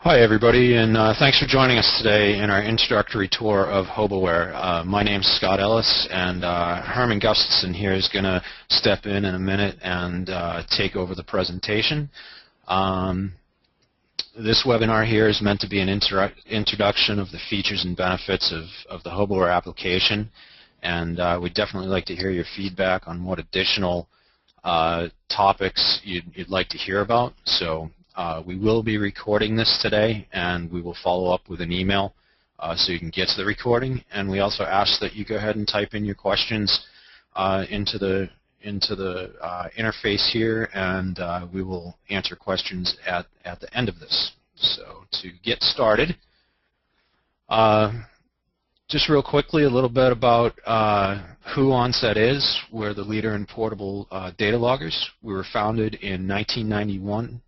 Hi everybody, and thanks for joining us today in our introductory tour of HOBOware. My name's Scott Ellis, and Herman Gustafson here is going to step in a minute and take over the presentation. This webinar here is meant to be an introduction of the features and benefits of the HOBOware application, and we'd definitely like to hear your feedback on what additional topics you'd like to hear about. So we will be recording this today, and we will follow up with an email so you can get to the recording. And we also ask that you go ahead and type in your questions into the interface here, and we will answer questions at the end of this. So to get started, just real quickly, a little bit about who Onset is. We're the leader in portable data loggers. We were founded in 81.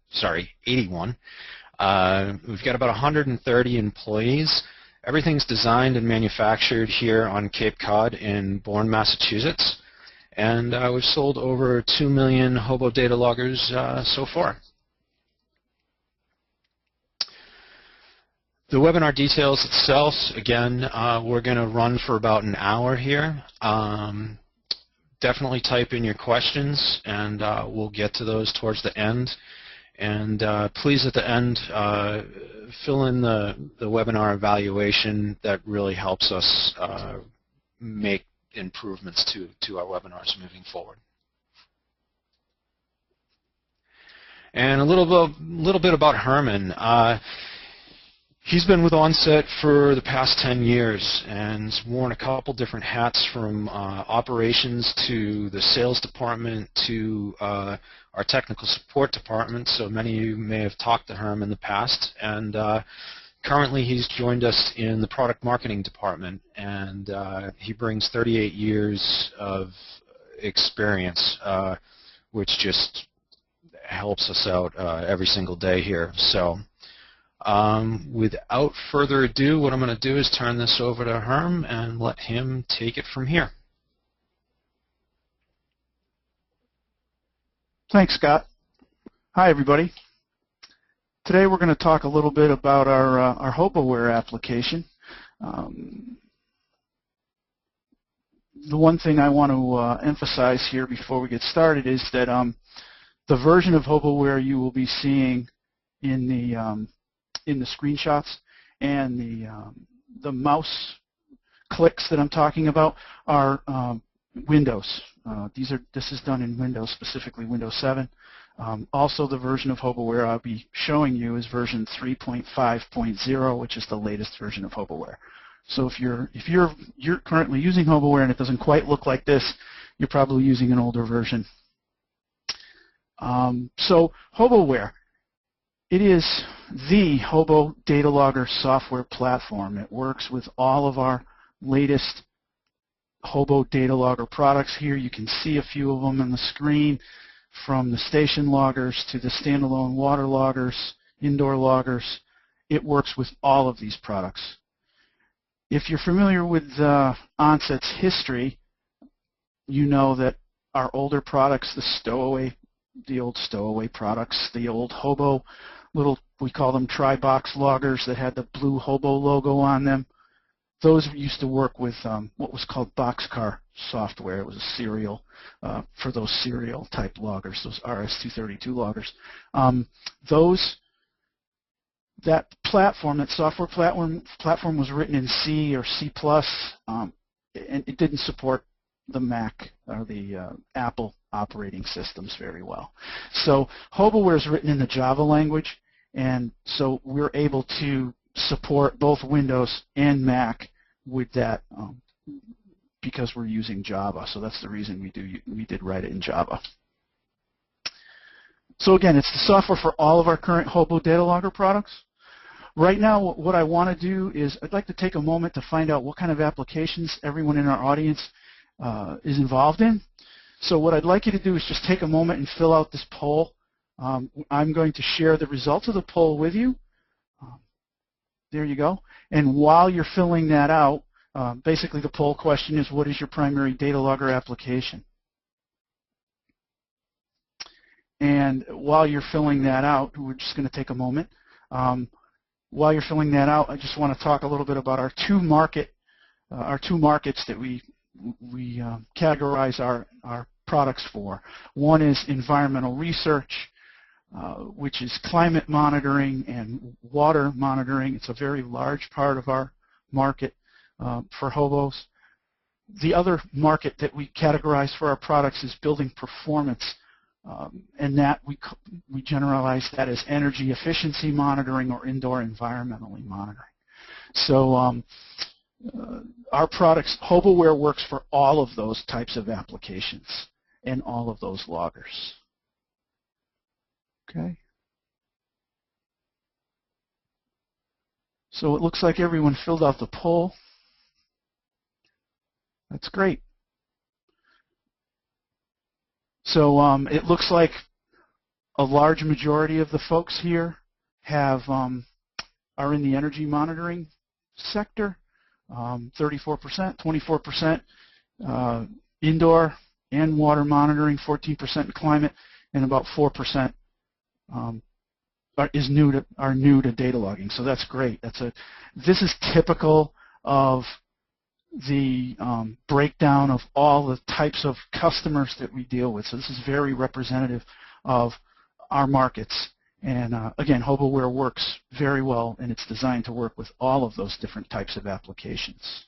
We've got about 130 employees. Everything's designed and manufactured here on Cape Cod in Bourne, Massachusetts. And we've sold over 2 million HOBO data loggers so far. The webinar details itself, again, we're going to run for about an hour here. Definitely type in your questions, and we'll get to those towards the end. And please, at the end, fill in the webinar evaluation. That really helps us make improvements to our webinars moving forward. And a little bit about Herman. He's been with Onset for the past 10 years and has worn a couple different hats, from operations to the sales department to our technical support department. So many of you may have talked to Herm in the past. And currently he's joined us in the product marketing department, and he brings 38 years of experience, which just helps us out every single day here. So without further ado, what I'm going to do is turn this over to Herm and let him take it from here. Thanks, Scott. Hi, everybody. Today we're going to talk a little bit about our HOBOware application. The one thing I want to emphasize here before we get started is that the version of HOBOware you will be seeing in the screenshots and the mouse clicks that I'm talking about are Windows. This is done in Windows, specifically Windows 7. Also, the version of HOBOware I'll be showing you is version 3.5.0, which is the latest version of HOBOware. So if you're currently using HOBOware and it doesn't quite look like this, you're probably using an older version. So HOBOware, it is the HOBO data logger software platform. It works with all of our latest HOBO data logger products here. You can see a few of them on the screen, from the station loggers to the standalone water loggers, indoor loggers. It works with all of these products. If you're familiar with Onset's history, you know that our older products, the old stowaway products, the old HOBO we call them tri-box loggers that had the blue HOBO logo on them. Those used to work with what was called boxcar software. It was a serial for those serial type loggers, those RS-232 loggers. That software platform was written in C or C+, and it didn't support the Mac or the Apple operating systems very well. So HOBOware is written in the Java language, and so we're able to support both Windows and Mac with that because we're using Java. So that's the reason we did write it in Java. So again, it's the software for all of our current HOBO data logger products. Right now, what I want to do is I'd like to take a moment to find out what kind of applications everyone in our audience is involved in. So what I'd like you to do is just take a moment and fill out this poll. I'm going to share the results of the poll with you. There you go. And while you're filling that out, basically the poll question is, what is your primary data logger application? And while you're filling that out, we're just going to take a moment. while you're filling that out, I just want to talk a little bit about our two markets that we categorize our products for. One is environmental research, which is climate monitoring and water monitoring. It's a very large part of our market for HOBOs. The other market that we categorize for our products is building performance, and that we generalize that as energy efficiency monitoring or indoor environmentally monitoring. So our products, HOBOware works for all of those types of applications and all of those loggers. Okay. So it looks like everyone filled out the poll. That's great. So it looks like a large majority of the folks here are in the energy monitoring sector. 34%, 24% indoor and water monitoring, 14% in climate, and about 4% are new to data logging. So that's great. This is typical of the breakdown of all the types of customers that we deal with. So this is very representative of our markets. And again, HOBOware works very well, and it's designed to work with all of those different types of applications.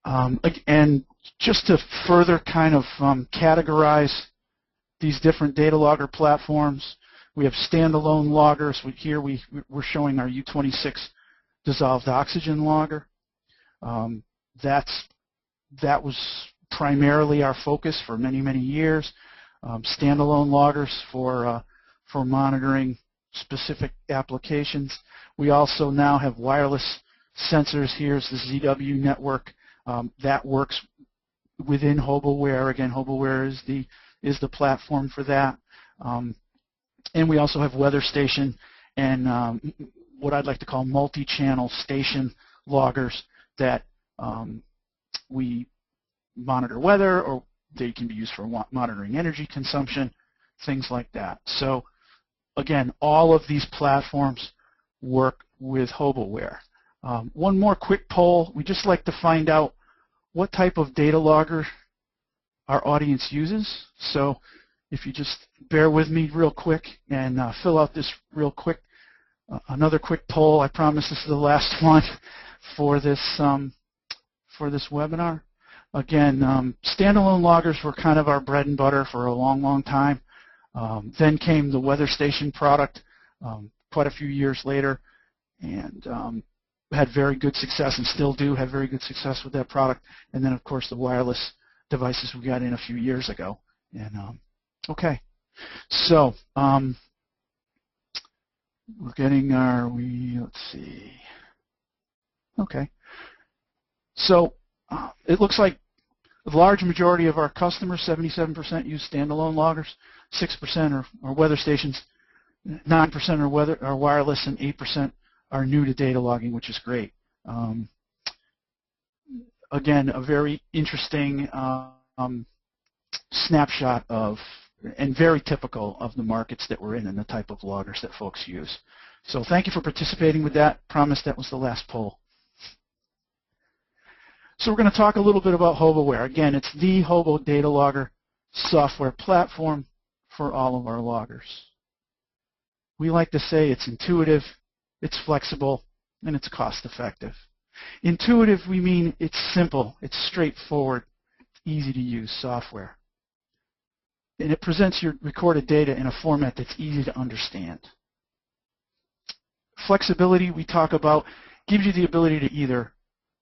And just to further kind of categorize these different data logger platforms, we have standalone loggers. Here we're showing our U26 dissolved oxygen logger. That was primarily our focus for many, many years. Standalone loggers for monitoring specific applications. We also now have wireless sensors. Here's the ZW network that works within HOBOware. Again, HOBOware is the platform for that. And we also have weather station and what I'd like to call multi-channel station loggers that we monitor weather, or they can be used for monitoring energy consumption, things like that. So again, all of these platforms work with HOBOware. One more quick poll. We just like to find out what type of data logger our audience uses. So if you just bear with me real quick and fill out this real quick, another quick poll. I promise this is the last one for this webinar. Again, standalone loggers were kind of our bread and butter for a long, long time. Then came the weather station product quite a few years later, and had very good success, and still do have very good success with that product. And then, of course, the wireless devices we got in a few years ago. And okay, so we're getting let's see. Okay, so it looks like the large majority of our customers, 77%, use standalone loggers, 6% are weather stations, 9% are wireless, and 8% are new to data logging, which is great. Again, a very interesting snapshot of, and very typical of the markets that we're in and the type of loggers that folks use. So thank you for participating with that. Promise that was the last poll. So we're going to talk a little bit about HOBOware. Again, it's the HOBO data logger software platform for all of our loggers. We like to say it's intuitive, it's flexible, and it's cost effective. Intuitive, we mean it's simple, it's straightforward, it's easy to use software. And it presents your recorded data in a format that's easy to understand. Flexibility, we talk about, gives you the ability to either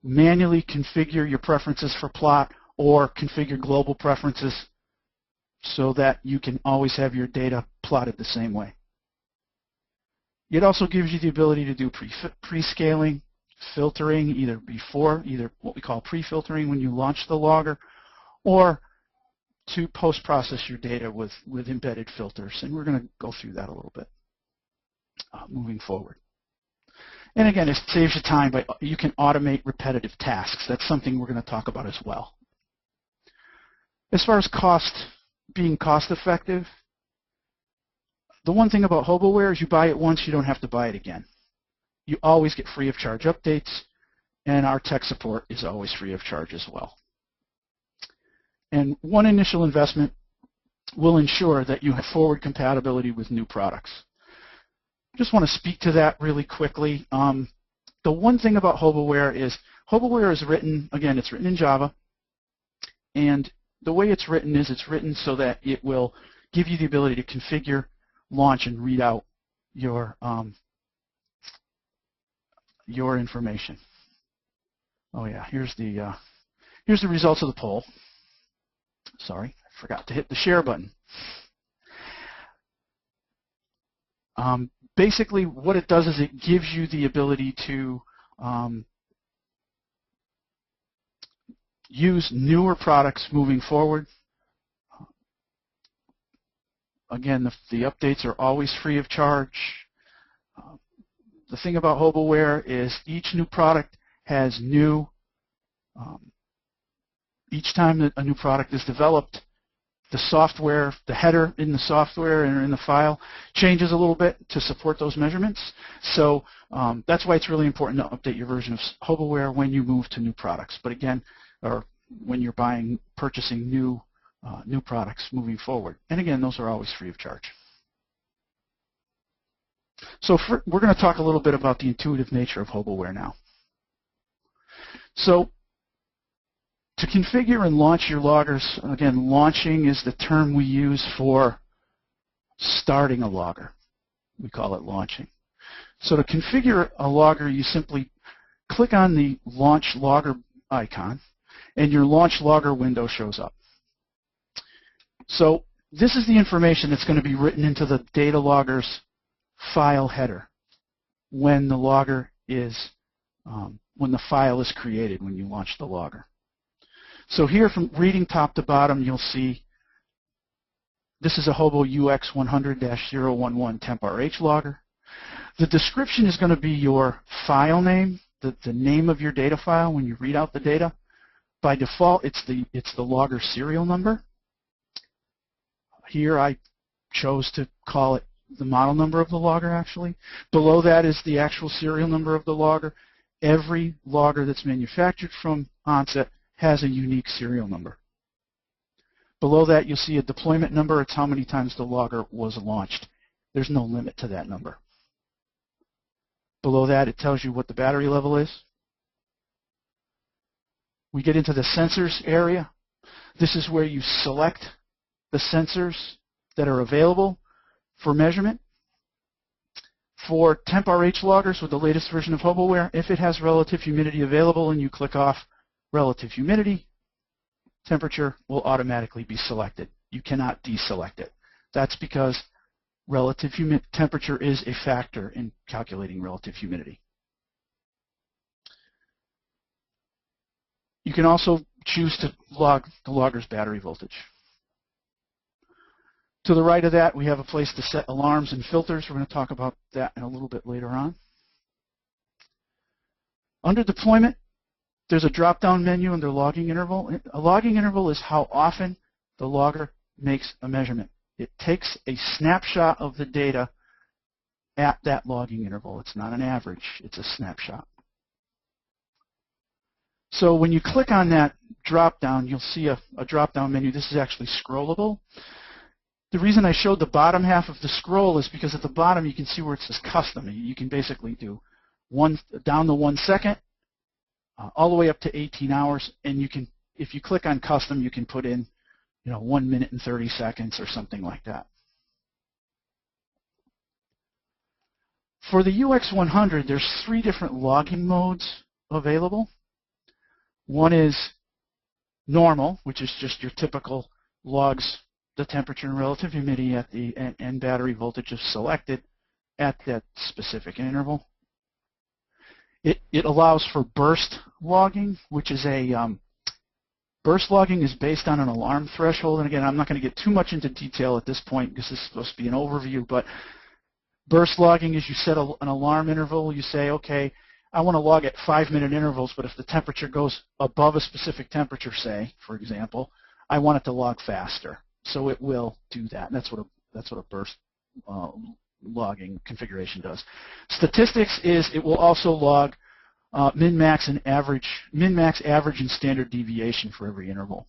manually configure your preferences for plot or configure global preferences so that you can always have your data plotted the same way. It also gives you the ability to do pre-scaling, filtering, either what we call pre-filtering when you launch the logger, or to post-process your data with embedded filters. And we're going to go through that a little bit moving forward. And again, it saves you time, but you can automate repetitive tasks. That's something we're going to talk about as well. As far as being cost effective, The one thing about HOBOware is you buy it once, you don't have to buy it again. You always get free of charge updates, and our tech support is always free of charge as well. And one initial investment will ensure that you have forward compatibility with new products. I just want to speak to that really quickly. The one thing about HOBOware is written, again, it's written in Java, and the way it's written is it's written so that it will give you the ability to configure, launch, and read out your information. Oh yeah, here's the results of the poll. Sorry, I forgot to hit the share button. Basically, what it does is it gives you the ability to use newer products moving forward. Again, the updates are always free of charge. The thing about HOBOware is each new product has new, each time that a new product is developed, the software, the header in the software and in the file changes a little bit to support those measurements. So that's why it's really important to update your version of HOBOware when you move to new products. But again, or when you're purchasing new products moving forward. And again, those are always free of charge. So we're going to talk a little bit about the intuitive nature of HOBOware now. So to configure and launch your loggers, again, launching is the term we use for starting a logger. We call it launching. So to configure a logger, you simply click on the launch logger icon, and your launch logger window shows up. So this is the information that's going to be written into the data logger's file header when the logger is, when the file is created, when you launch the logger. So here, from reading top to bottom, you'll see this is a HOBO UX100-011 temp-RH logger. The description is going to be your file name, the name of your data file when you read out the data. By default, it's the logger serial number. Here I chose to call it the model number of the logger, actually. Below that is the actual serial number of the logger. Every logger that's manufactured from onset has a unique serial number. Below that, you'll see a deployment number. It's how many times the logger was launched. There's no limit to that number. Below that, it tells you what the battery level is. We get into the sensors area. This is where you select the sensors that are available for measurement. For temp-RH loggers with the latest version of HOBOware, if it has relative humidity available and you click off relative humidity, temperature will automatically be selected. You cannot deselect it. That's because relative temperature is a factor in calculating relative humidity. You can also choose to log the logger's battery voltage. To the right of that, we have a place to set alarms and filters. We're going to talk about that in a little bit later on. Under deployment, there's a drop-down menu under logging interval. A logging interval is how often the logger makes a measurement. It takes a snapshot of the data at that logging interval. It's not an average, it's a snapshot. So when you click on that drop-down, you'll see a drop-down menu. This is actually scrollable. The reason I showed the bottom half of the scroll is because at the bottom you can see where it says custom. You can basically do down to 1 second, all the way up to 18 hours, and you can, if you click on custom, you can put in 1 minute and 30 seconds or something like that. For the UX100, there's 3 different logging modes available. One is normal, which is just your typical logs the temperature and relative humidity at the and battery voltage is selected at that specific interval. It allows for burst logging, which is burst logging is based on an alarm threshold. And again, I'm not going to get too much into detail at this point because this is supposed to be an overview, but burst logging is you set an alarm interval. You say, okay, I want to log at 5-minute intervals, but if the temperature goes above a specific temperature, say, for example, I want it to log faster. So it will do that. And that's what a burst logging configuration does. Statistics is it will also log min-max, average, and standard deviation for every interval.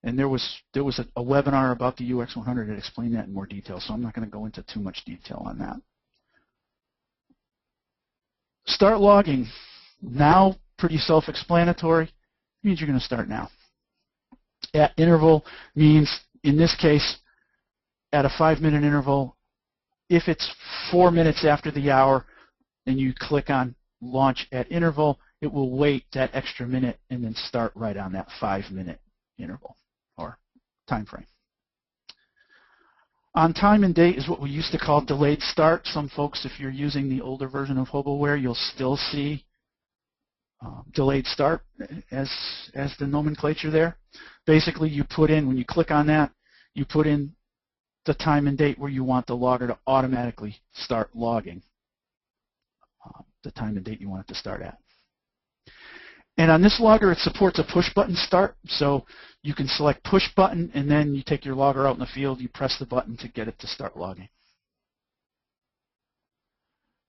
And there was a webinar about the UX100 that explained that in more detail, so I'm not going to go into too much detail on that. Start logging. Now, pretty self-explanatory. Means you're going to start now. At interval means, in this case, at a 5-minute interval, if it's 4 minutes after the hour and you click on launch at interval, it will wait that extra minute and then start right on that 5-minute interval or time frame. On time and date is what we used to call delayed start. Some folks, if you're using the older version of HOBOware, you'll still see delayed start as the nomenclature there. Basically, you put in, when you click on that, you put in the time and date where you want the logger to automatically start logging, the time and date you want it to start at. And on this logger, it supports a push button start, so you can select push button, and then you take your logger out in the field, you press the button to get it to start logging.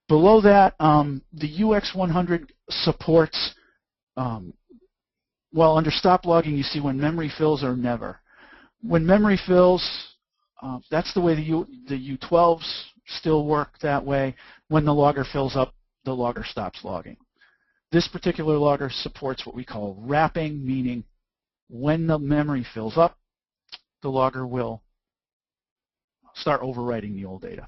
Below that, the UX100 supports, well, under stop logging, you see when memory fills or never. When memory fills, that's the way the U12s still work that way. When the logger fills up, the logger stops logging. This particular logger supports what we call wrapping, meaning when the memory fills up, the logger will start overwriting the old data.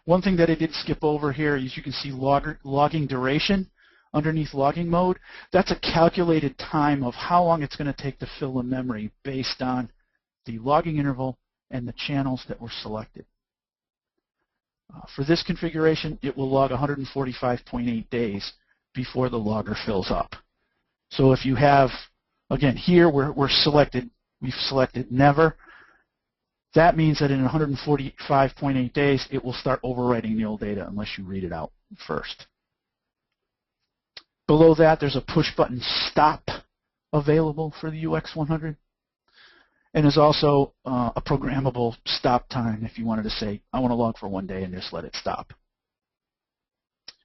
One thing that I did skip over here is you can see logging duration underneath logging mode. That's a calculated time of how long it's going to take to fill the memory based on the logging interval and the channels that were selected. For this configuration, it will log 145.8 days before the logger fills up. So if you have, again, here we've selected never. That means that in 145.8 days, it will start overwriting the old data unless you read it out first. Below that, there's a push button stop available for the UX100. And there's also a programmable stop time if you wanted to say, I want to log for 1 day and just let it stop.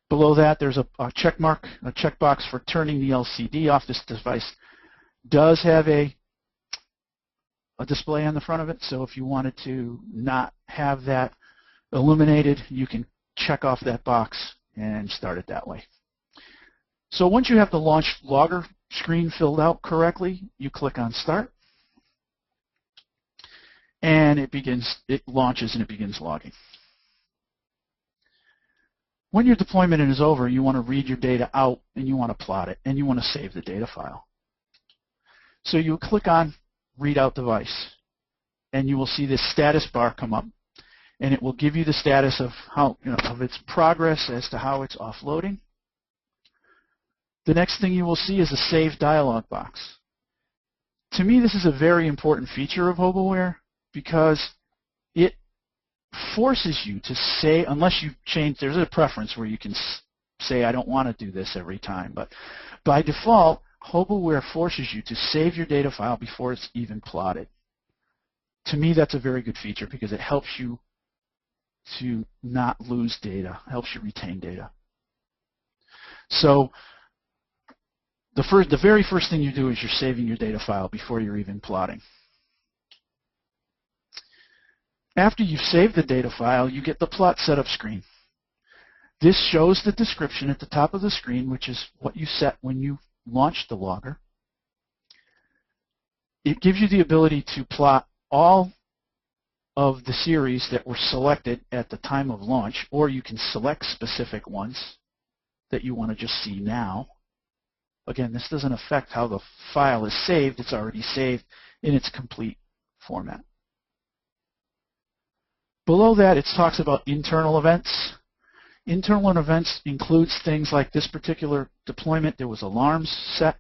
Below that, there's a checkbox for turning the LCD off. This device does have a display on the front of it, so if you wanted to not have that illuminated, you can check off that box and start it that way. So once you have the launch logger screen filled out correctly, you click on Start, and it launches and it begins logging. When your deployment is over, you want to read your data out and you want to plot it and you want to save the data file. So you click on Read Out Device and you will see this status bar come up, and it will give you the status of how, of its progress as to how it's offloading. The next thing you will see is a Save dialog box. To me, this is a very important feature of HOBOware because it forces you to say, unless you change, there's a preference where you can say, I don't want to do this every time, but by default, HOBOware forces you to save your data file before it's even plotted. To me, that's a very good feature because it helps you to not lose data, helps you retain data. So the very first thing you do is you're saving your data file before you're even plotting. After you've saved the data file, you get the plot setup screen. This shows the description at the top of the screen, which is what you set when you launched the logger. It gives you the ability to plot all of the series that were selected at the time of launch, or you can select specific ones that you want to just see now. Again, this doesn't affect how the file is saved. It's already saved in its complete format. Below that, it talks about internal events. Internal events includes things like this particular deployment. There was alarms set.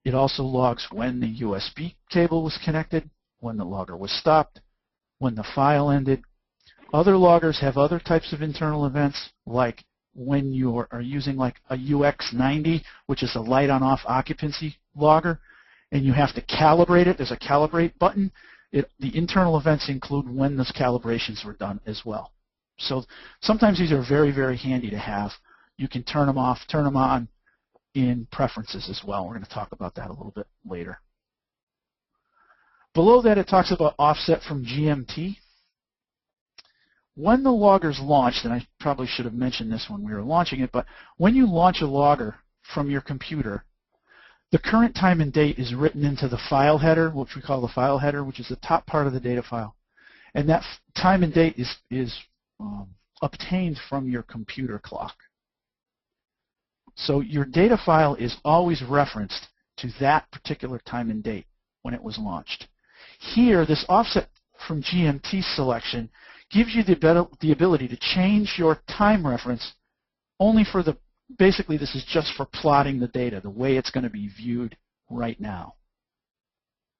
It also logs when the USB cable was connected, when the logger was stopped, when the file ended. Other loggers have other types of internal events, like when you are using like a UX90, which is a light on off occupancy logger, and you have to calibrate it. There's a calibrate button. The internal events include when those calibrations were done as well. So sometimes these are very, very handy to have. You can turn them off, turn them on in Preferences as well. We're going to talk about that a little bit later. Below that, it talks about offset from GMT. When the logger's launched, and I probably should have mentioned this when we were launching it, but when you launch a logger from your computer, the current time and date is written into the file header, which we call the file header, which is the top part of the data file. And that time and date is obtained from your computer clock. So your data file is always referenced to that particular time and date when it was launched. Here, this offset from GMT selection gives you the ability to change your time reference only for basically this is just for plotting the data, the way it's going to be viewed right now.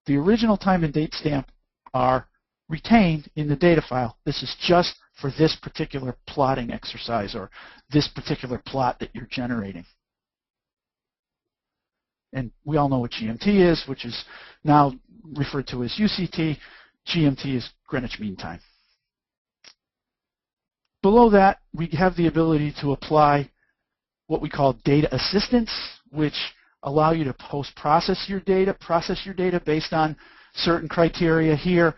The original time and date stamp are retained in the data file. This is just for this particular plotting exercise or this particular plot that you're generating. And we all know what GMT is, which is now referred to as UCT. GMT is Greenwich Mean Time. Below that, we have the ability to apply what we call data assistance, which allow you to process your data based on certain criteria. Here,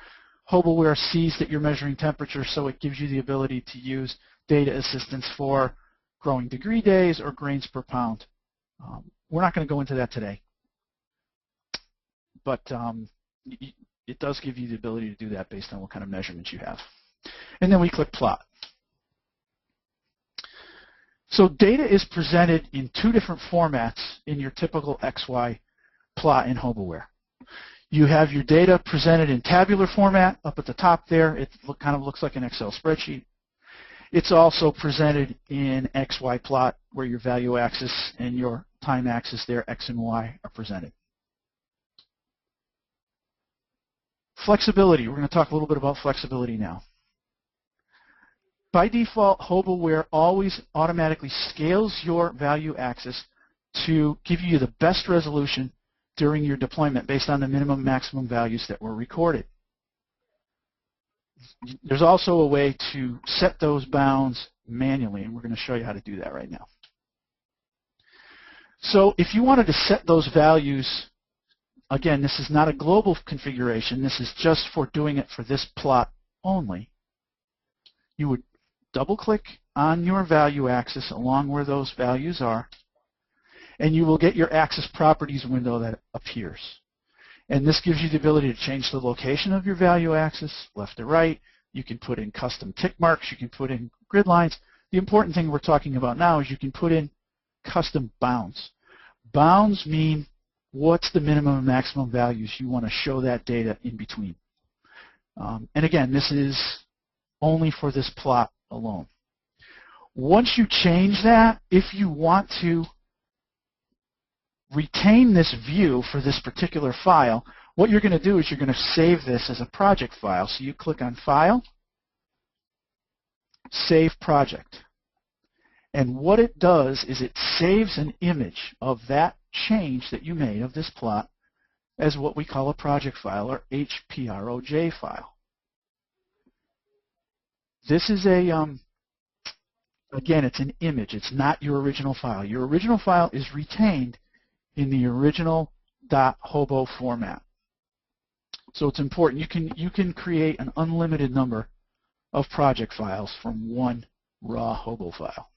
HOBOware sees that you're measuring temperature, so it gives you the ability to use data assistance for growing degree days or grains per pound. We're not going to go into that today, but it does give you the ability to do that based on what kind of measurements you have. And then we click Plot. So data is presented in two different formats in your typical XY plot in HOBOware. You have your data presented in tabular format up at the top there. It kind of looks like an Excel spreadsheet. It's also presented in XY plot where your value axis and your time axis there, X and Y, are presented. Flexibility. We're going to talk a little bit about flexibility now. By default, HOBOware always automatically scales your value axis to give you the best resolution during your deployment based on the minimum and maximum values that were recorded. There's also a way to set those bounds manually, and we're going to show you how to do that right now. So if you wanted to set those values, again, this is not a global configuration. This is just for doing it for this plot only. You would double-click on your value axis along where those values are, and you will get your axis properties window that appears. And this gives you the ability to change the location of your value axis, left to right. You can put in custom tick marks. You can put in grid lines. The important thing we're talking about now is you can put in custom bounds. Bounds mean what's the minimum and maximum values you want to show that data in between. And again, this is only for this plot alone. Once you change that, if you want to retain this view for this particular file, what you're going to do is you're going to save this as a project file. So you click on File, Save Project. And what it does is it saves an image of that change that you made of this plot as what we call a project file or HPROJ file. This is again, it's an image. It's not your original file. Your original file is retained in the original .hobo format. So it's important. You can create an unlimited number of project files from one raw HOBO file.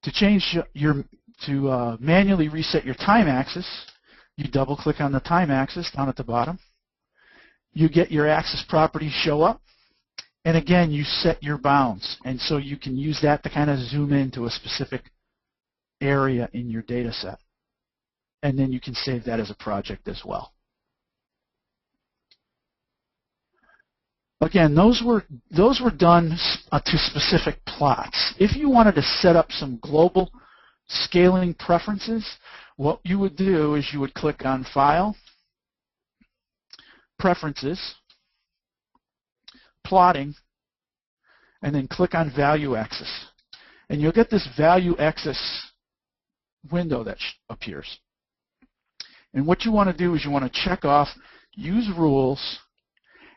To manually reset your time axis, you double-click on the time axis down at the bottom. You get your axis properties show up, and again, you set your bounds. And so you can use that to kind of zoom into a specific area in your data set. And then you can save that as a project as well. Again, those were done to specific plots. If you wanted to set up some global scaling preferences, what you would do is you would click on File, Preferences, Plotting, and then click on Value Axis. And you'll get this Value Axis window that appears. And what you want to do is you want to check off use rules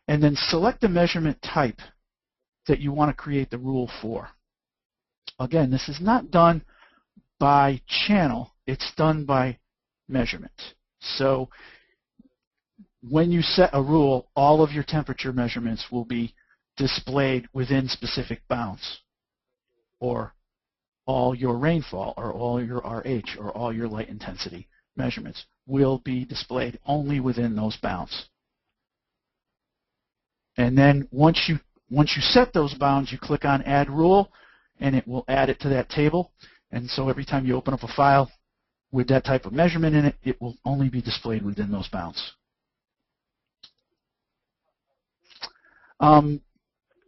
and then select the measurement type that you want to create the rule for. Again, this is not done by channel, it's done by measurement. So when you set a rule, all of your temperature measurements will be displayed within specific bounds, or all your rainfall, or all your RH, or all your light intensity measurements will be displayed only within those bounds. And then once you set those bounds, you click on Add Rule, and it will add it to that table. And so every time you open up a file with that type of measurement in it, it will only be displayed within those bounds.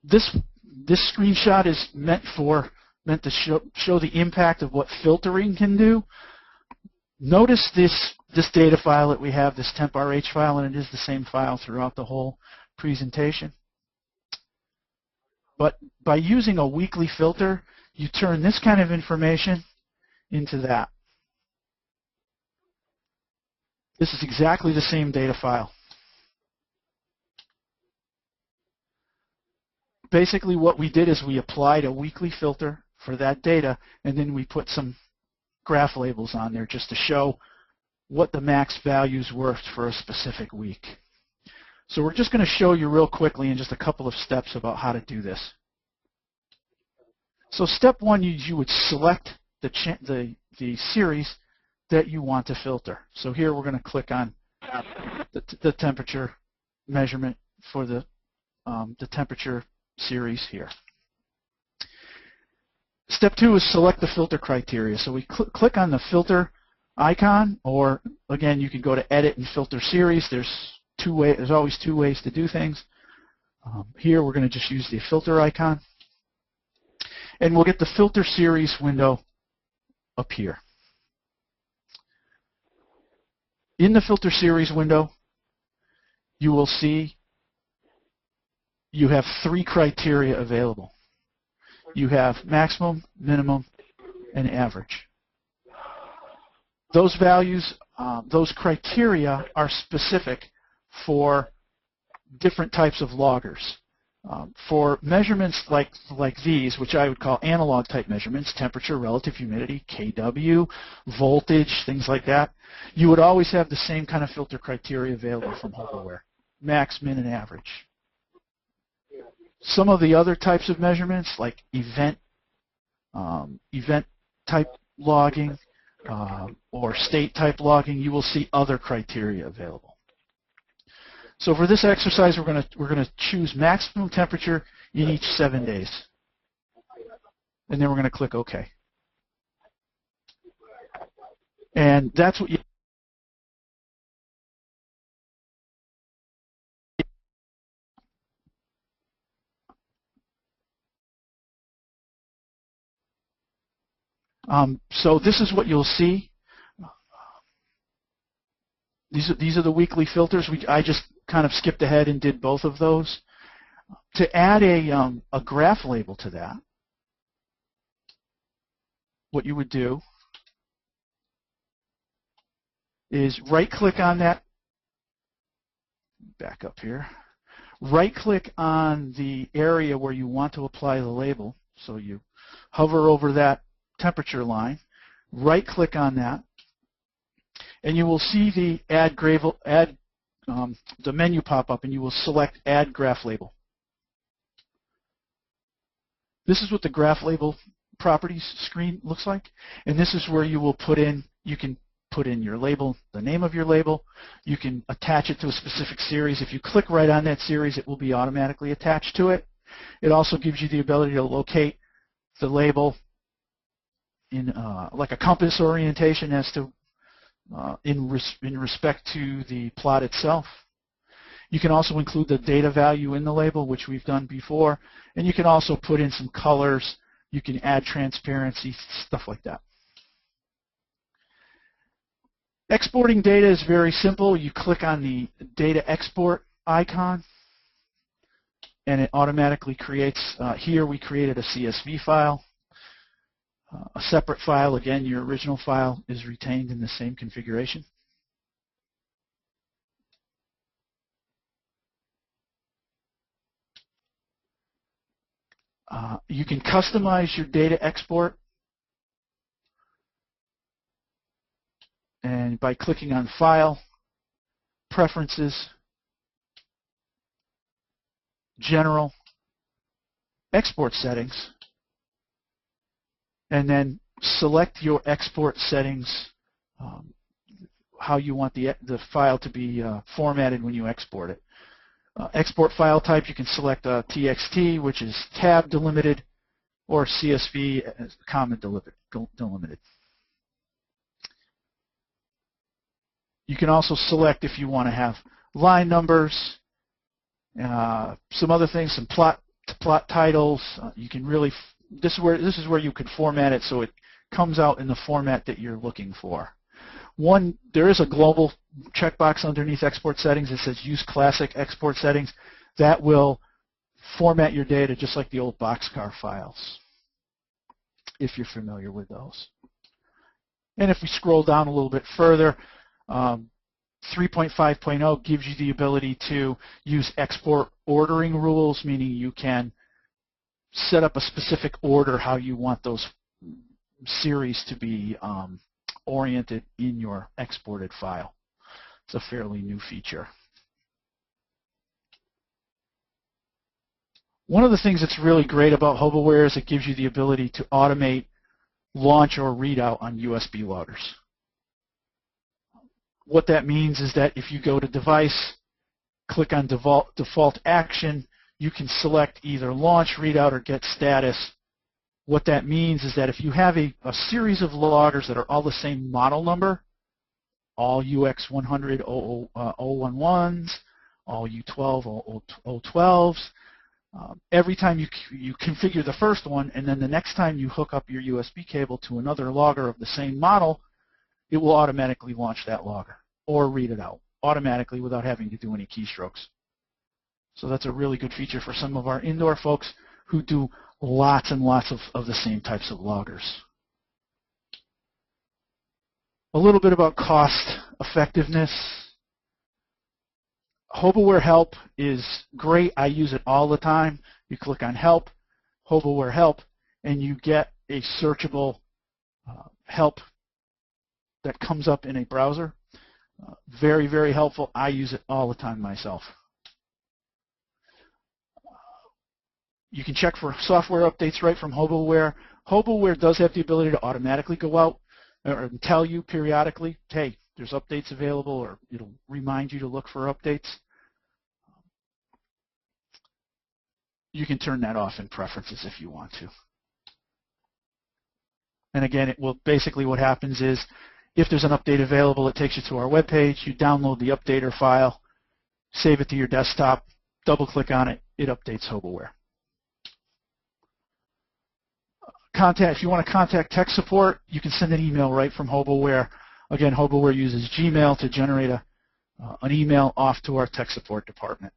This screenshot is meant to show the impact of what filtering can do. Notice this data file that we have, this temp RH file, and it is the same file throughout the whole presentation. But by using a weekly filter, you turn this kind of information into that. This is exactly the same data file. Basically what we did is we applied a weekly filter for that data, and then we put some graph labels on there just to show what the max values were for a specific week. So we're just going to show you real quickly in just a couple of steps about how to do this. So step one, you would select the series that you want to filter. So here we're going to click on the temperature measurement for the temperature series here. Step two is select the filter criteria. So we click on the filter icon, or again, you can go to Edit and Filter Series. There's always two ways to do things. Here we're going to just use the filter icon, and we'll get the filter series window up here. In the filter series window, you will see you have three criteria available. You have maximum, minimum, and average. Those values, those criteria are specific for different types of loggers. For measurements like these, which I would call analog type measurements, temperature, relative humidity, kW, voltage, things like that, you would always have the same kind of filter criteria available from HOBOware: max, min, and average. Some of the other types of measurements, like event type logging or state type logging, you will see other criteria available. So for this exercise, we're going to choose maximum temperature in each 7 days, and then we're going to click OK. And that's what you. So this is what you'll see. These are the weekly filters. I just kind of skipped ahead and did both of those. To add a graph label to that, what you would do is right-click on that. Back up here. Right-click on the area where you want to apply the label. So you hover over that temperature line, right-click on that, and you will see the the menu pop up, and you will select Add Graph Label. This is what the graph label properties screen looks like, and this is where you will put in. You can put in your label, the name of your label. You can attach it to a specific series. If you click right on that series, it will be automatically attached to it. It also gives you the ability to locate the label in like a compass orientation as to in respect to the plot itself. You can also include the data value in the label, which we've done before, and you can also put in some colors. You can add transparency, stuff like that. Exporting data is very simple. You click on the data export icon, and it automatically creates, here we created a CSV file. A separate file, again, your original file is retained in the same configuration. You can customize your data export, and by clicking on File, Preferences, General, Export Settings, and then select your export settings, how you want the file to be formatted when you export it. Export file type, you can select TXT, which is tab delimited, or CSV, comma delimited. You can also select if you want to have line numbers, some other things, some plot titles. You can really, this is where you can format it so it comes out in the format that you're looking for. There is a global checkbox underneath export settings that says use classic export settings. That will format your data just like the old boxcar files, if you're familiar with those. And if we scroll down a little bit further, 3.5.0 gives you the ability to use export ordering rules, meaning you can set up a specific order how you want those series to be oriented in your exported file. It's a fairly new feature. One of the things that's really great about HOBOware is it gives you the ability to automate launch or readout on USB loggers. What that means is that if you go to Device, click on Default Action, you can select either Launch, Readout, or Get Status. What that means is that if you have a series of loggers that are all the same model number, all UX100 011s, all U12 012s, every time you configure the first one, and then the next time you hook up your USB cable to another logger of the same model, it will automatically launch that logger or read it out automatically without having to do any keystrokes. So that's a really good feature for some of our indoor folks who do lots and lots of the same types of loggers. A little bit about cost effectiveness. HOBOware Help is great. I use it all the time. You click on Help, HOBOware Help, and you get a searchable help that comes up in a browser. Very, very helpful. I use it all the time myself. You can check for software updates right from HOBOware. HOBOware does have the ability to automatically go out or tell you periodically, hey, there's updates available, or it'll remind you to look for updates. You can turn that off in Preferences if you want to. And again, it will basically what happens is if there's an update available, it takes you to our web page. You download the updater file, save it to your desktop, double-click on it, it updates HOBOware. If you want to contact tech support, you can send an email right from HOBOware. Again, HOBOware uses Gmail to generate an email off to our tech support department.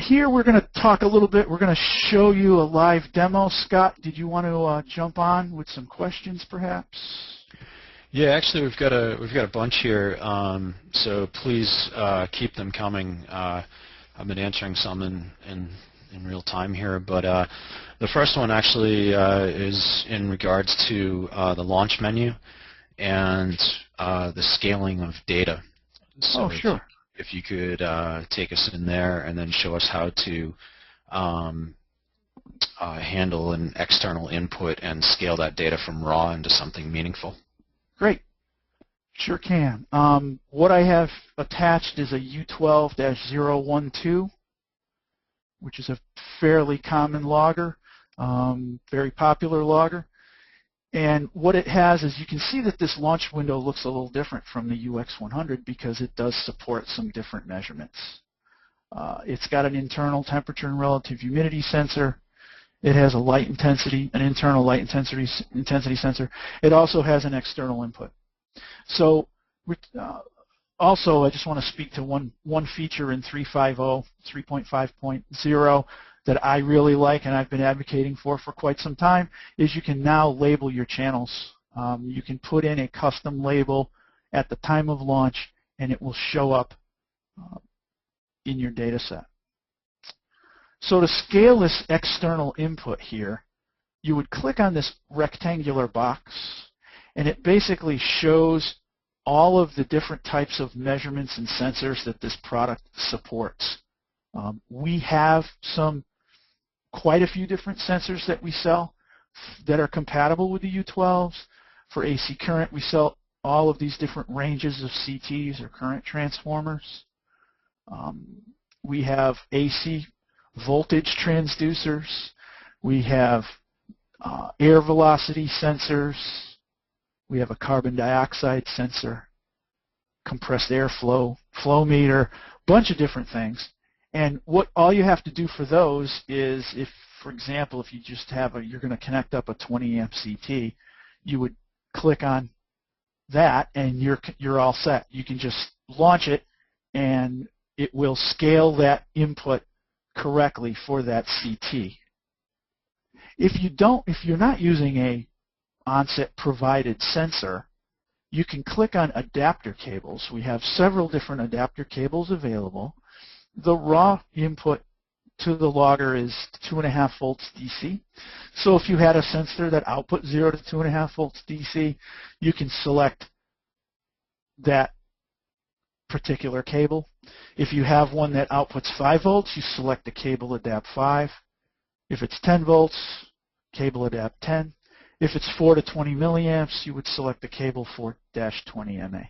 Here we're going to talk a little bit. We're going to show you a live demo. Scott, did you want to jump on with some questions, perhaps? Yeah, actually, we've got a bunch here. So please keep them coming. I've been answering some in real time here, but the first one actually is in regards to the launch menu and the scaling of data. So sure. If you could take us in there and then show us how to handle an external input and scale that data from raw into something meaningful. Great. Sure can. What I have attached is a U12-012, which is a fairly common logger, very popular logger. And what it has is you can see that this launch window looks a little different from the UX100 because it does support some different measurements. It's got an internal temperature and relative humidity sensor. It has a light intensity, an internal light intensity sensor. It also has an external input. So also, I just want to speak to one feature in 3.5.0 that I really like and I've been advocating for quite some time is you can now label your channels. You can put in a custom label at the time of launch and it will show up in your data set. So to scale this external input here, you would click on this rectangular box, and it basically shows all of the different types of measurements and sensors that this product supports. We have quite a few different sensors that we sell that are compatible with the U12s. For AC current, we sell all of these different ranges of CTs or current transformers. We have AC voltage transducers. We have air velocity sensors. We have a carbon dioxide sensor, compressed airflow, flow meter, bunch of different things. And all you have to do for those is, if, for example, if you just you're going to connect up a 20 amp CT, you would click on that and you're all set. You can just launch it and it will scale that input correctly for that CT. If you're not using a onset provided sensor, you can click on adapter cables. We have several different adapter cables available. The raw input to the logger is 2.5 volts DC. So if you had a sensor that output 0 to 2.5 volts DC, you can select that particular cable. If you have one that outputs 5 volts, you select the cable adapt 5. If it's 10 volts, cable adapt 10. If it's 4 to 20 milliamps, you would select the cable 4-20 MA.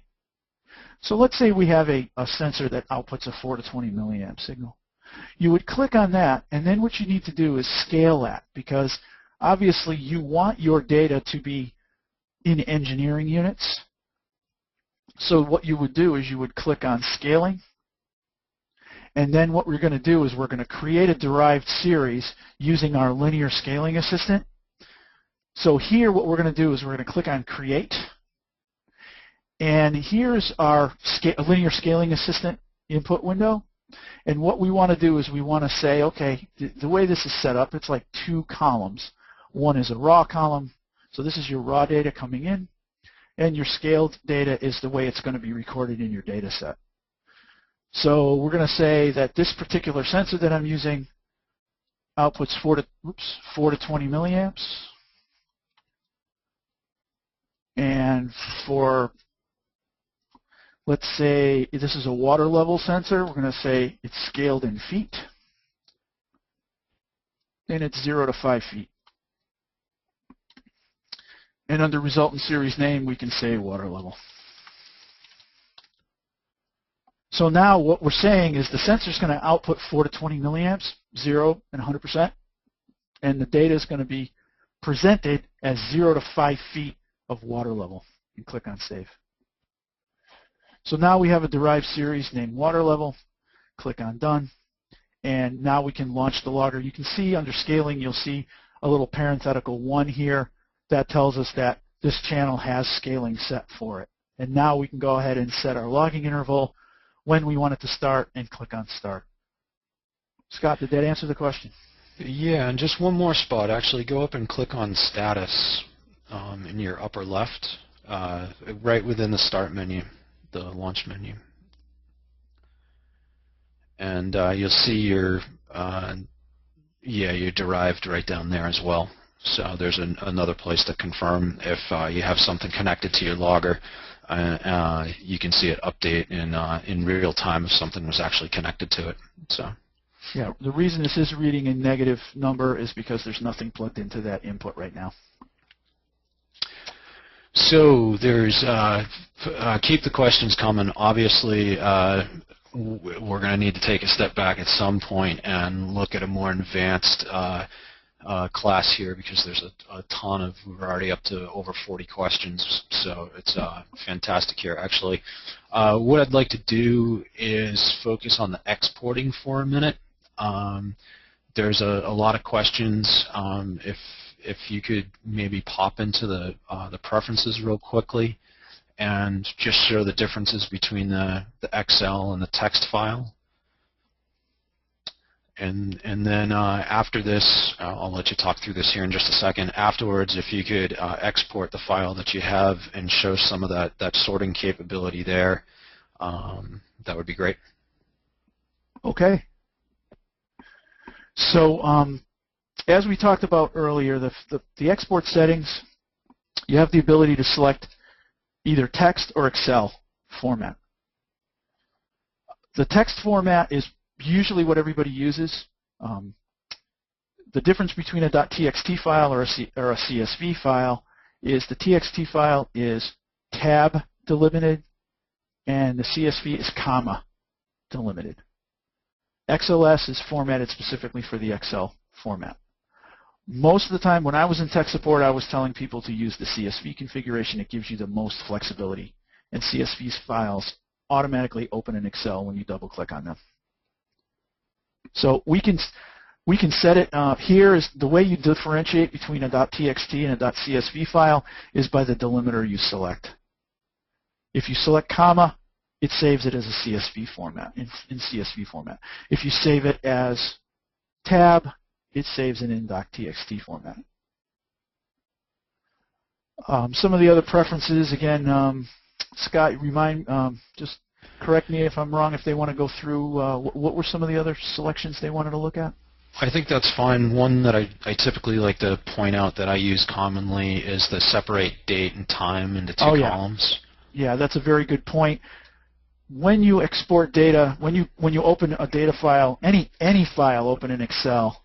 So let's say we have a sensor that outputs a 4 to 20 milliamp signal. You would click on that, and then what you need to do is scale that, because obviously you want your data to be in engineering units. So what you would do is you would click on scaling, and then what we're going to do is we're going to create a derived series using our linear scaling assistant. So here what we're going to do is we're going to click on create, and here's our linear scaling assistant input window. And what we want to do is we want to say, okay, the way this is set up, it's like 2 columns. One is a raw column, so this is your raw data coming in, and your scaled data is the way it's going to be recorded in your data set. So we're going to say that this particular sensor that I'm using outputs 4 to 20 milliamps. And for, let's say this is a water level sensor, we're going to say it's scaled in feet, and it's 0 to 5 feet. And under resultant series name, we can say water level. So now what we're saying is the sensor is going to output 4 to 20 milliamps, 0 and 100%, and the data is going to be presented as 0 to 5 feet of water level. And click on save. So now we have a derived series named water level. Click on done, and now we can launch the logger. You can see under scaling, you'll see a little parenthetical 1 here that tells us that this channel has scaling set for it. And now we can go ahead and set our logging interval when we want it to start and click on start. Scott, did that answer the question? Yeah, and just one more spot. Actually, go up and click on status in your upper left, right within the start menu, the launch menu. And you'll see your derived right down there as well. So there's another place to confirm if you have something connected to your logger. You can see it update in real time if something was actually connected to it. So. Yeah, the reason this is reading a negative number is because there's nothing plugged into that input right now. So there's keep the questions coming. Obviously, we're going to need to take a step back at some point and look at a more advanced class here, because there's a ton of, we're already up to over 40 questions, so it's fantastic here. Actually, what I'd like to do is focus on the exporting for a minute. There's a lot of questions. If you could maybe pop into the preferences real quickly and just show the differences between the Excel and the text file. And then after this, I'll let you talk through this here in just a second. Afterwards, if you could export the file that you have and show some of that sorting capability there, that would be great. Okay. So as we talked about earlier, the export settings, you have the ability to select either text or Excel format. The text format is usually what everybody uses. The difference between a .txt file or a CSV file is the TXT file is tab delimited and the CSV is comma delimited. XLS is formatted specifically for the Excel format. Most of the time when I was in tech support, I was telling people to use the CSV configuration. It gives you the most flexibility, and CSV files automatically open in Excel when you double click on them. So we can set it here. Is the way you differentiate between a .txt and a .csv file is by the delimiter you select. If you select comma, it saves it as a CSV format, in CSV format. If you save it as tab, it saves it in .txt format. Some of the other preferences, again, Scott, just correct me if I'm wrong, if they want to go through, what were some of the other selections they wanted to look at? I think that's fine. One that I typically like to point out that I use commonly is the separate date and time into two columns. Yeah, that's a very good point. When you export data, when you open a data file, any file open in Excel,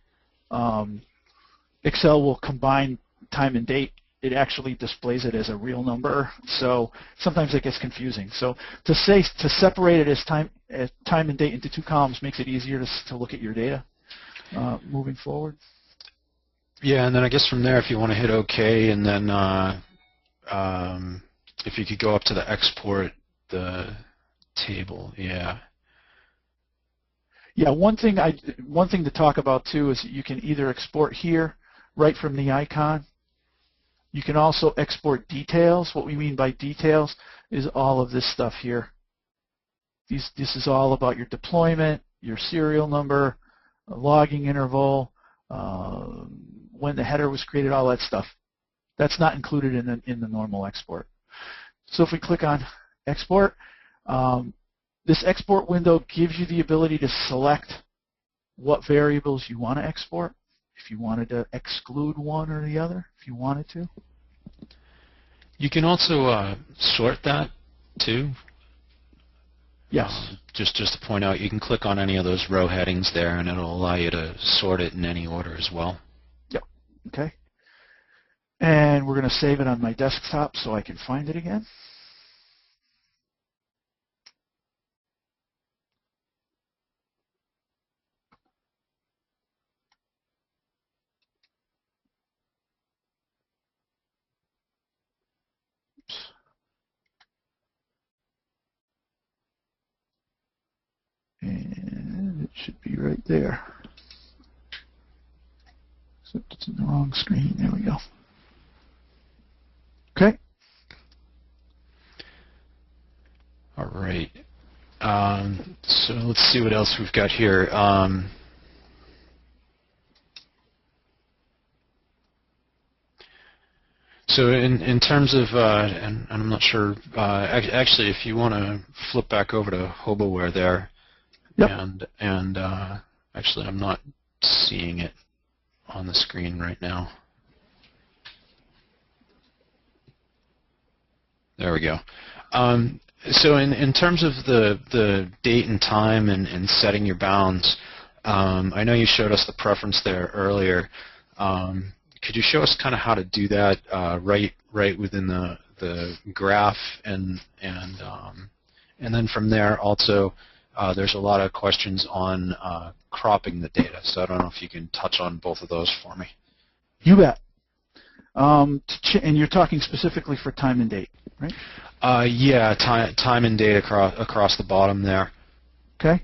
Excel will combine time and date. It actually displays it as a real number, so sometimes it gets confusing. So to separate it as time and date into two columns makes it easier to look at your data moving forward. Yeah, and then I guess from there, if you want to hit OK, and then if you could go up to the export the table, yeah. Yeah, one thing to talk about too is you can either export here right from the icon. You can also export details. What we mean by details is all of this stuff here. This is all about your deployment, your serial number, a logging interval, when the header was created, all that stuff. That's not included in the normal export. So if we click on export, this export window gives you the ability to select what variables you want to export. If you wanted to exclude one or the other, if you wanted to. You can also sort that too. Yes. Just to point out, you can click on any of those row headings there, and it'll allow you to sort it in any order as well. Yep. Okay. And we're going to save it on my desktop so I can find it again. And it should be right there. Except it's in the wrong screen. There we go. Okay. All right. So let's see what else we've got here. So in terms of, and I'm not sure, actually if you want to flip back over to HOBOware there, yep. and actually I'm not seeing it on the screen right now. There we go. So in terms of the date and time and setting your bounds, I know you showed us the preference there earlier. Could you show us kind of how to do that right within the graph, and then from there also there's a lot of questions on cropping the data. So I don't know if you can touch on both of those for me. You bet. And you're talking specifically for time and date, right? Yeah, time and date across the bottom there. Okay.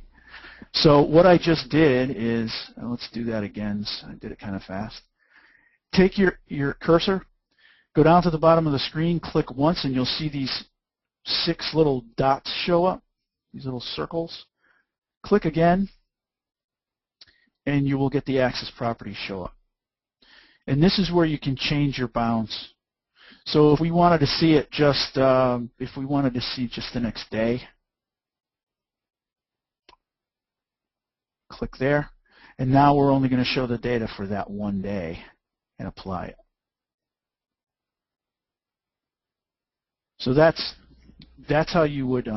So what I just did is, let's do that again. So I did it kind of fast. Take your cursor, go down to the bottom of the screen, click once, and you'll see these 6 little dots show up, these little circles. Click again, and you will get the axis properties show up. And this is where you can change your bounds. So if we wanted to see it just, the next day, click there. And now we're only going to show the data for that one day and apply it. So that's how you would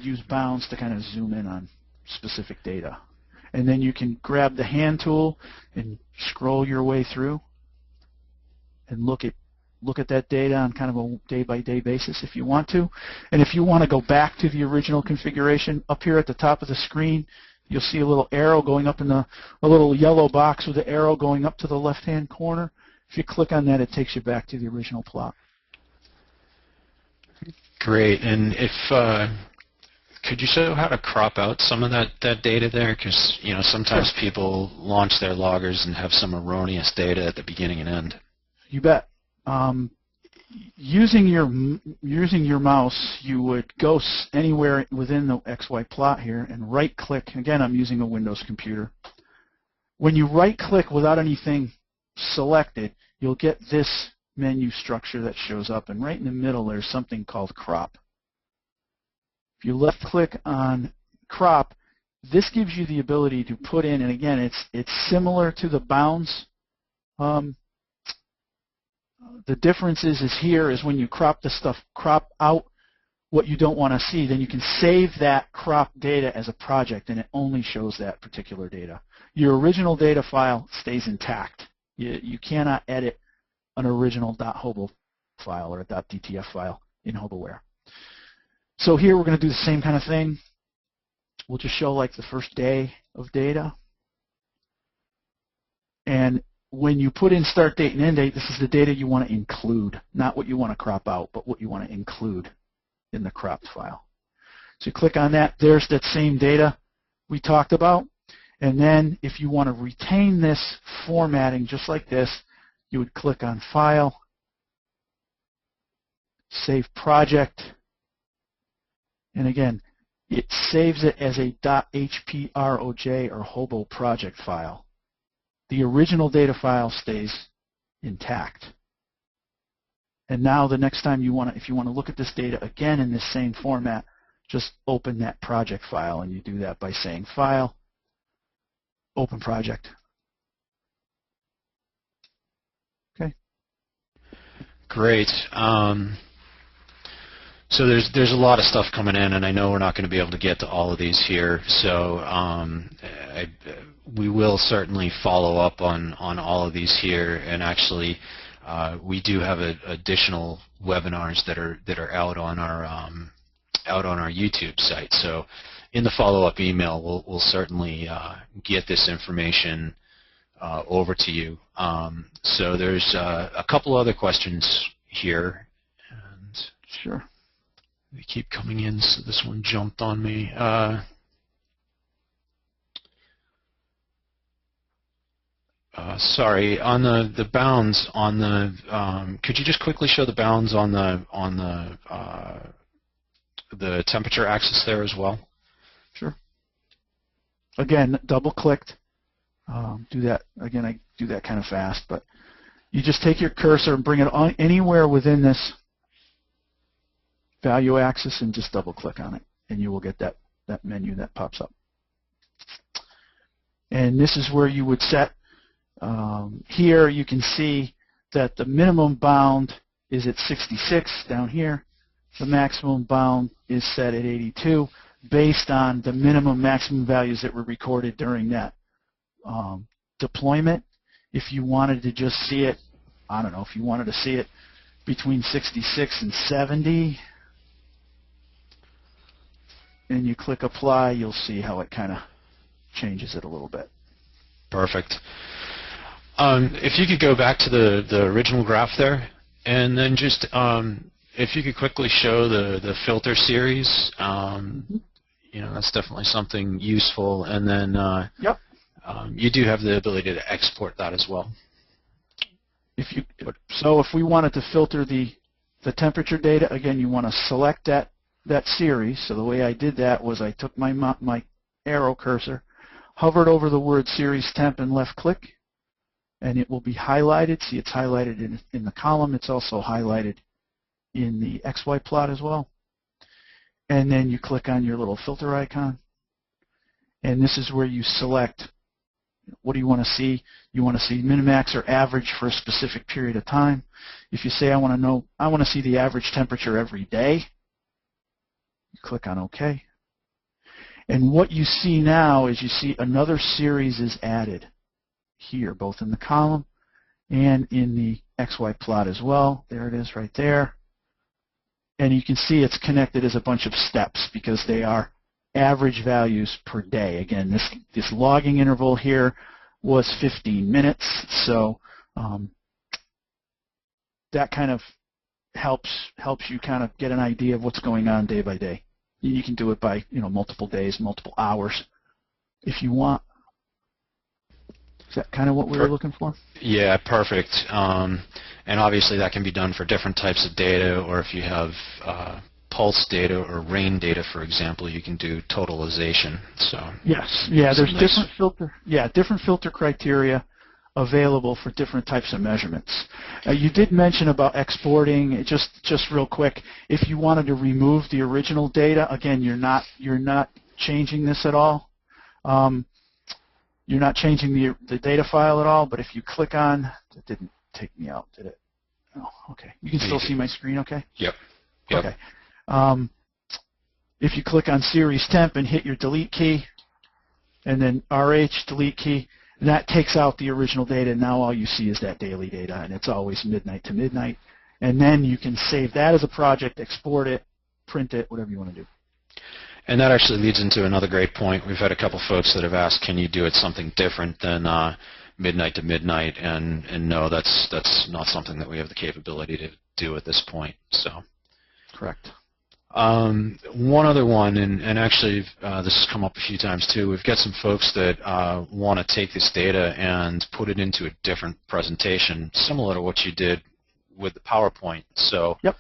use bounds to kind of zoom in on specific data. And then you can grab the hand tool and scroll your way through and look at that data on kind of a day-by-day basis if you want to. And if you want to go back to the original configuration, up here at the top of the screen, you'll see a little arrow going up in a little yellow box with the arrow going up to the left-hand corner. If you click on that, it takes you back to the original plot. Great. And if could you show how to crop out some of that data there? Because sometimes Sure. people launch their loggers and have some erroneous data at the beginning and end. You bet. Using your mouse, you would go anywhere within the XY plot here and right-click. Again, I'm using a Windows computer. When you right-click without anything selected, you'll get this menu structure that shows up, and right in the middle there's something called crop. If you left-click on crop, this gives you the ability to put in, and again, it's similar to the bounds. The difference is here is when you crop the stuff, crop out what you don't want to see, then you can save that crop data as a project, and it only shows that particular data. Your original data file stays intact. You cannot edit an original .hobo file or a .dtf file in HOBOware. So here we're going to do the same kind of thing. We'll just show like the first day of data. And when you put in start date and end date, this is the data you want to include, not what you want to crop out, but what you want to include in the cropped file. So you click on that. There's that same data we talked about. And then if you want to retain this formatting just like this, you would click on File, Save Project, and again, it saves it as a .hproj or HOBO project file. The original data file stays intact. And now the next time if you want to look at this data again in this same format, just open that project file, and you do that by saying File, Open Project. Okay. Great. So there's a lot of stuff coming in, and I know we're not going to be able to get to all of these here. So we will certainly follow up on all of these here, and actually we do have additional webinars that are out on our YouTube site. So in the follow-up email, we'll certainly get this information over to you. So there's a couple other questions here. And sure. They keep coming in, so this one jumped on me. Sorry, on the bounds on the. Could you just quickly show the bounds on the temperature axis there as well? Sure. Again, double-clicked. Do that again. I do that kind of fast, but you just take your cursor and bring it on anywhere within this value axis and just double-click on it, and you will get that menu that pops up. And this is where you would set. Here you can see that the minimum bound is at 66 down here. The maximum bound is set at 82 based on the minimum maximum values that were recorded during that deployment. If you wanted to just see it, I don't know, if you wanted to see it between 66 and 70, and you click Apply, you'll see how it kind of changes it a little bit. Perfect. If you could go back to the original graph there, and then just if you could quickly show the filter series, that's definitely something useful. And then yep. You do have the ability to export that as well. So if we wanted to filter the temperature data, again, you want to select that series. So the way I did that was I took my arrow cursor, hovered over the word series temp, and left click, and it will be highlighted. See, it's highlighted in the column. It's also highlighted in the XY plot as well. And then you click on your little filter icon, and this is where you select what do you want to see. You want to see minimax or average for a specific period of time. If you say I want to see the average temperature every day, you click on OK. And what you see now is you see another series is added here, both in the column and in the XY plot as well. There it is right there. And you can see it's connected as a bunch of steps because they are average values per day. Again, this logging interval here was 15 minutes, so that kind of helps you kind of get an idea of what's going on day by day. You can do it by multiple days, multiple hours, if you want. Is that kind of what we were looking for? Yeah, perfect. And obviously that can be done for different types of data, or if you have pulse data or rain data, for example, you can do totalization. So yes, yeah, there's different filter criteria available for different types of measurements. You did mention about exporting. Just real quick, if you wanted to remove the original data, again, you're not changing this at all. You're not changing the data file at all. But if you click on, it didn't take me out, did it? Oh, okay. You can still see my screen, okay? Yep. Okay. If you click on series temp and hit your delete key, and then RH delete key, that takes out the original data. Now all you see is that daily data, and it's always midnight to midnight. And then you can save that as a project, export it, print it, whatever you want to do. And that actually leads into another great point. We've had a couple folks that have asked, can you do it something different than midnight to midnight? And no, that's not something that we have the capability to do at this point. So, correct. One other one, and actually this has come up a few times too, we've got some folks that want to take this data and put it into a different presentation, similar to what you did with the PowerPoint. So yep.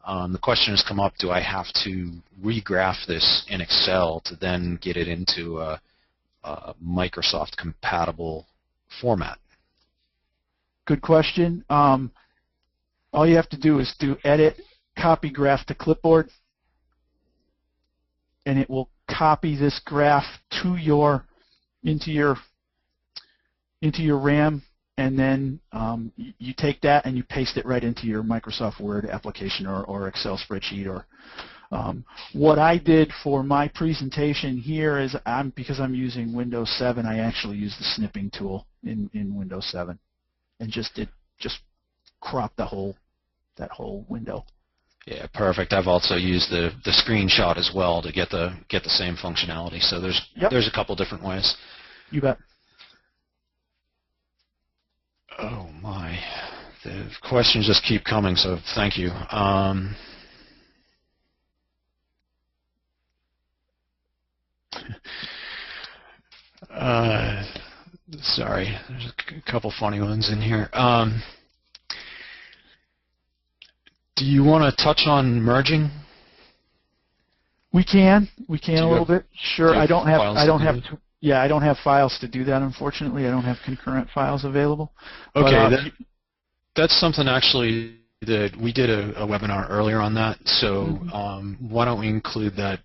The question has come up, do I have to regraph this in Excel to then get it into a Microsoft compatible format? Good question. All you have to do is do edit, copy graph to clipboard, and it will copy this graph into your RAM, and then you take that and you paste it right into your Microsoft Word application or Excel spreadsheet. Or what I did for my presentation here is because I'm using Windows 7, I actually used the snipping tool in Windows 7 and just crop that whole window. Yeah, perfect. I've also used the screenshot as well to get the same functionality. So there's a couple different ways. You bet. Oh my, the questions just keep coming. So thank you. Sorry, there's a couple funny ones in here. Do you want to touch on merging? We can a little bit. Sure. I don't have files to do that, unfortunately. I don't have concurrent files available. Okay, that's something actually that we did a webinar earlier on that. So why don't we include that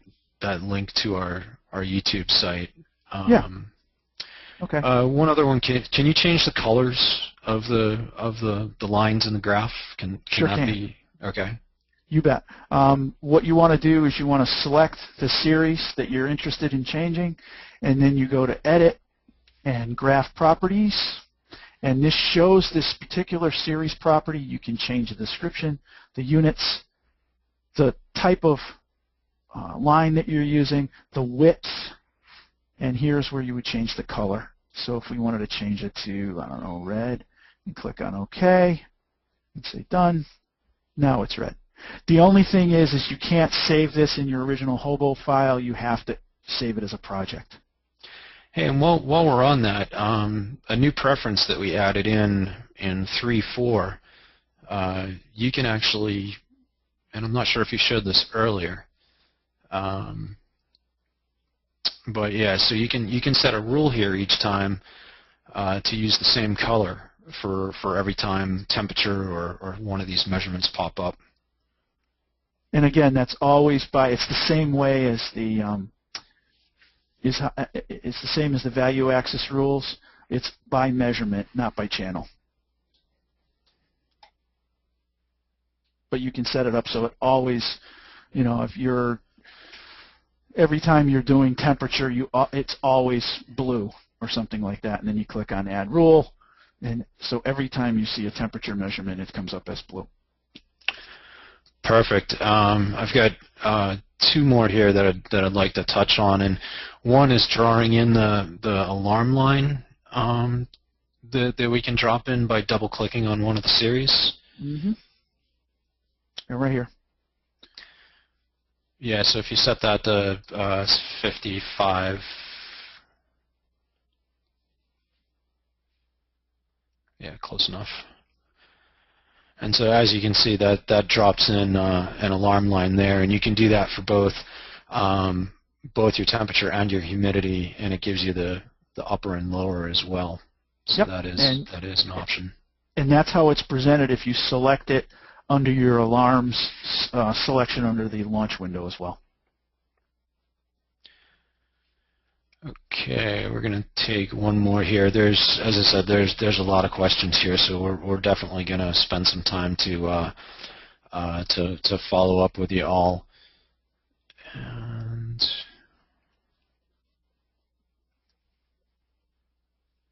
link to our YouTube site? Yeah. Okay. One other one. Can you change the colors of the lines in the graph? Can that be? Okay. You bet. What you want to do is you want to select the series that you're interested in changing, and then you go to Edit and Graph Properties, and this shows this particular series property. You can change the description, the units, the type of line that you're using, the width, and here's where you would change the color. So if we wanted to change it to, I don't know, red, and click on OK, and say Done. Now it's red. The only thing is you can't save this in your original HOBO file. You have to save it as a project. Hey, and while we're on that, a new preference that we added in 3.4, you can actually, and I'm not sure if you showed this earlier, but yeah, so you can set a rule here each time to use the same color for every time temperature or one of these measurements pop up. And again, that's always it's the same way as the is it's the same as the value access rules. It's by measurement, not by channel. But you can set it up so it always, you know, if you're every time you're doing temperature, it's always blue or something like that, and then you click on Add Rule, and so every time you see a temperature measurement, it comes up as blue. Perfect. I've got two more here that I'd like to touch on, and one is drawing in the alarm line that we can drop in by double-clicking on one of the series. Mm-hmm. Right here. Yeah, so if you set that to 55, yeah, close enough. And so as you can see, that drops in an alarm line there, and you can do that for both your temperature and your humidity, and it gives you the upper and lower as well. So yep. that is an option. And that's how it's presented if you select it under your alarms selection under the launch window as well. Okay, we're going to take one more here. As I said, there's a lot of questions here, so we're definitely going to spend some time to follow up with you all. And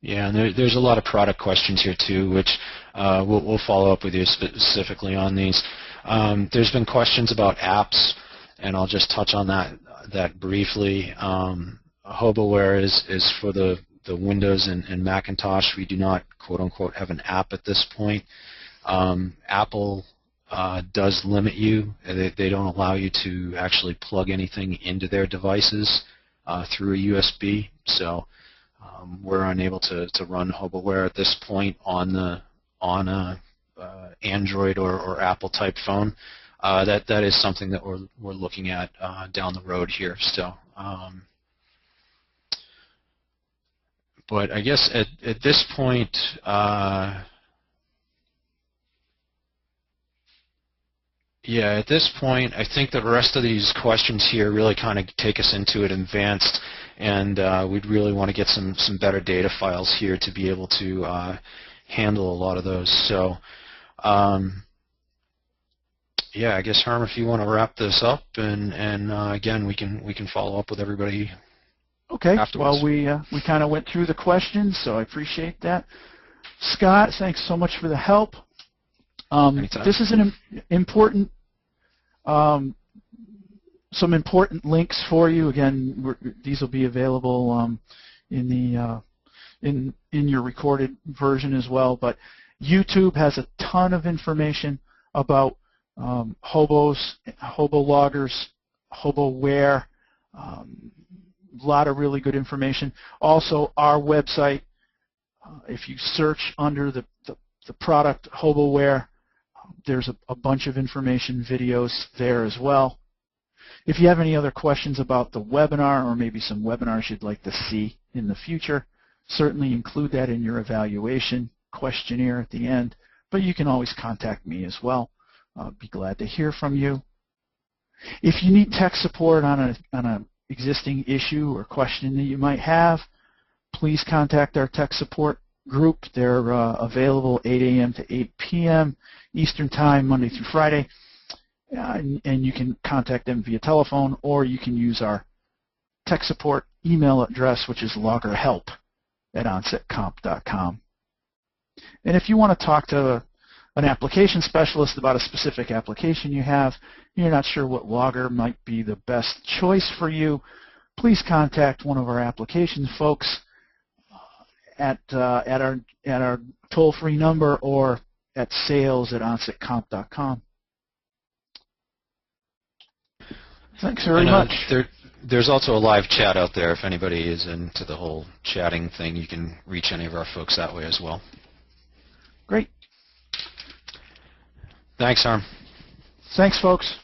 yeah, and there's a lot of product questions here too, which we'll follow up with you specifically on these. There's been questions about apps, and I'll just touch on that briefly. HOBOware is for the Windows and Macintosh. We do not, quote-unquote, have an app at this point. Apple does limit you. They don't allow you to actually plug anything into their devices through a USB. So we're unable to run HOBOware at this point on a Android or Apple type phone. That is something that we're looking at down the road here still. But I guess at this point, at this point, I think the rest of these questions here really kind of take us into it advanced, and we'd really want to get some better data files here to be able to handle a lot of those. So, yeah, I guess Herm, if you want to wrap this up, and again, we can follow up with everybody. Okay. Afterwards. Well, we kind of went through the questions, so I appreciate that. Scott, thanks so much for the help. This is an important, some important links for you. Again, these will be available in your recorded version as well. But YouTube has a ton of information about hobos, hobo loggers, HOBOware. A lot of really good information. Also, our website, if you search under the product HOBOware, there's a bunch of information, videos there as well. If you have any other questions about the webinar or maybe some webinars you'd like to see in the future, certainly include that in your evaluation questionnaire at the end, but you can always contact me as well. I'll be glad to hear from you. If you need tech support on a existing issue or question that you might have, please contact our tech support group. They're available 8 a.m. to 8 p.m. Eastern Time, Monday through Friday, and you can contact them via telephone, or you can use our tech support email address, which is loggerhelp@onsetcomp.com. And if you want to talk to an application specialist about a specific application you have, you're not sure what logger might be the best choice for you, please contact one of our application folks at our toll-free number or at sales@onsetcomp.com. Thanks very much. There's also a live chat out there. If anybody is into the whole chatting thing, you can reach any of our folks that way as well. Great. Thanks, Herm. Thanks, folks.